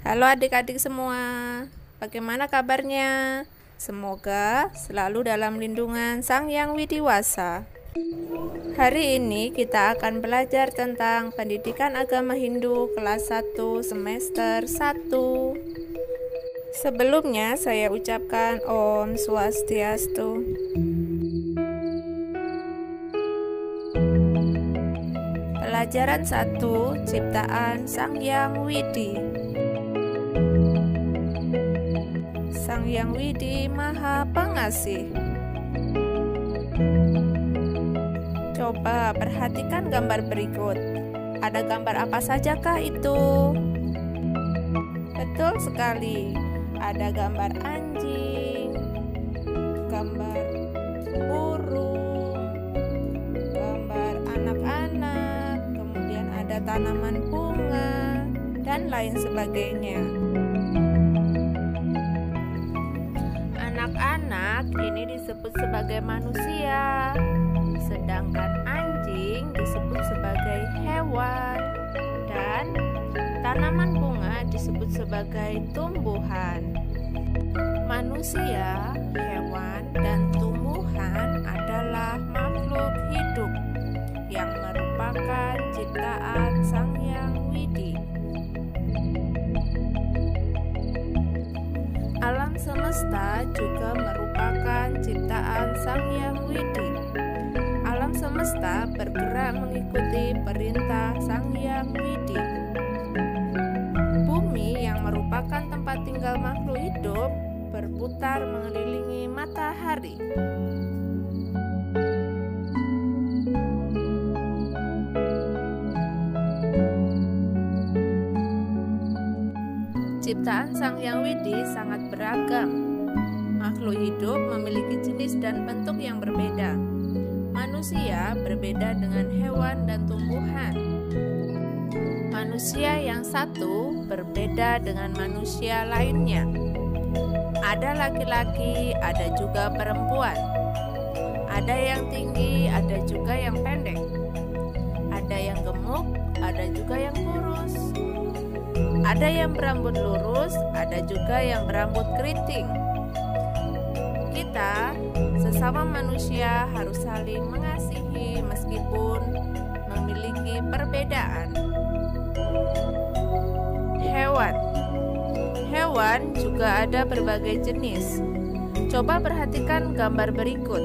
Halo adik-adik semua, bagaimana kabarnya? Semoga selalu dalam lindungan Sang Yang Widiwasa. Hari ini kita akan belajar tentang pendidikan agama Hindu kelas 1 semester 1. Sebelumnya saya ucapkan Om Swastiastu. Pelajaran 1, Ciptaan Sang Yang Widi. Sang Yang Widi Maha Pengasih. Coba perhatikan gambar berikut. Ada gambar apa sajakah itu? Betul sekali. Ada gambar anjing, gambar burung, gambar anak-anak, kemudian ada tanaman bunga, dan lain sebagainya. Anak-anak ini disebut sebagai manusia, sedangkan anjing disebut sebagai hewan, dan tanaman bunga disebut sebagai tumbuhan. Manusia, hewan, dan tumbuhan adalah makhluk hidup yang merupakan ciptaan Sang Yang Widi. Alam semesta juga merupakan ciptaan Sang Yang Widi. Alam semesta bergerak mengikuti perintah Sang Yang Widi. Bumi yang merupakan tempat tinggal makhluk hidup berputar mengelilingi matahari. Ciptaan Sang Yang Widi sangat beragam. Makhluk hidup memiliki jenis dan bentuk yang berbeda. Manusia berbeda dengan hewan dan tumbuhan. Manusia yang satu berbeda dengan manusia lainnya. Ada laki-laki, ada juga perempuan. Ada yang tinggi, ada juga yang pendek. Ada yang gemuk, ada juga yang kurus. Ada yang berambut lurus, ada juga yang berambut keriting. Kita, sesama manusia, harus saling mengasihi meskipun memiliki perbedaan. Hewan juga ada berbagai jenis. Coba perhatikan gambar berikut.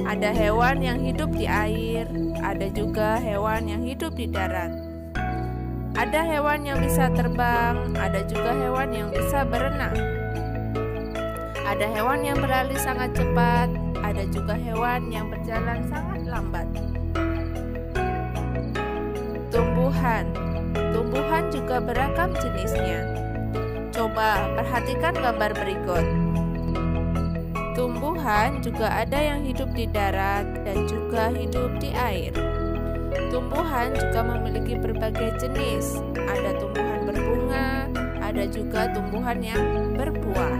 Ada hewan yang hidup di air, ada juga hewan yang hidup di darat. Ada hewan yang bisa terbang, ada juga hewan yang bisa berenang. Ada hewan yang berlari sangat cepat, ada juga hewan yang berjalan sangat lambat. Tumbuhan juga beragam jenisnya. Coba perhatikan gambar berikut. Tumbuhan juga ada yang hidup di darat dan juga hidup di air. Tumbuhan juga memiliki berbagai jenis. Ada tumbuhan berbunga, ada juga tumbuhan yang berbuah.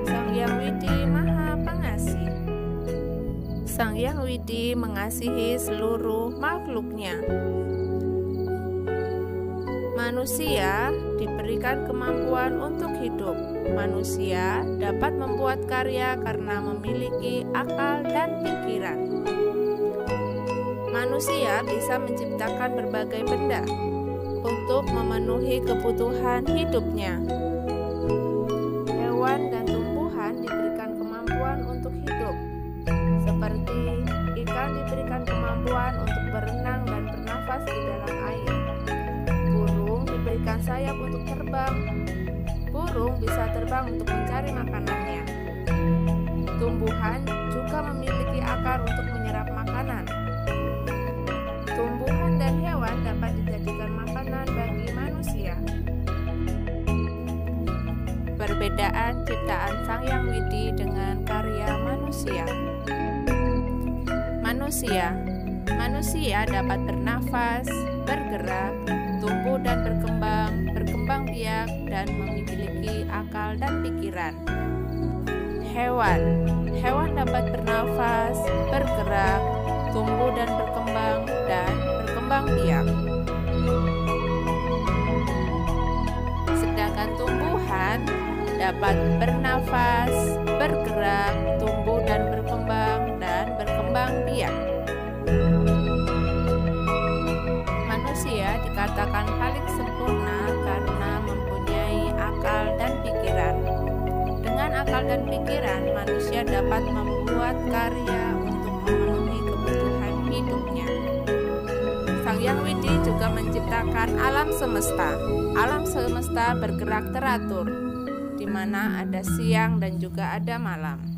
Sang Yang Widi Maha Pengasih. Sang Yang Widi mengasihi seluruh makhluknya. Manusia diberikan kemampuan untuk hidup. Manusia dapat membuat karya karena memiliki akal dan pikiran. Manusia bisa menciptakan berbagai benda untuk memenuhi kebutuhan hidupnya. Hewan dan tumbuhan diberikan kemampuan untuk hidup, seperti ikan diberikan kemampuan untuk berenang dan bernafas di dalam air. Burung diberikan sayap untuk terbang. Burung bisa terbang untuk mencari makanannya. Tumbuhan juga memiliki akar untuk menyerap makanan. Tumbuhan dan hewan dapat dijadikan makanan bagi manusia. Perbedaan ciptaan Sang Yang Widi dengan karya manusia. Manusia dapat bernafas, bergerak, tumbuh dan berkembang biak dan memiliki akal dan pikiran. Hewan dapat bernafas, bergerak, tumbuh dan berkembang biak. kemudian dapat bernafas, bergerak, tumbuh dan berkembang biak. Manusia dikatakan paling sempurna karena mempunyai akal dan pikiran. Dengan akal dan pikiran, manusia dapat membuat karya untuk memenuhi kebutuhan hidupnya. Sang Hyang Widi juga menciptakan alam semesta. Alam semesta bergerak teratur, di mana ada siang dan juga ada malam.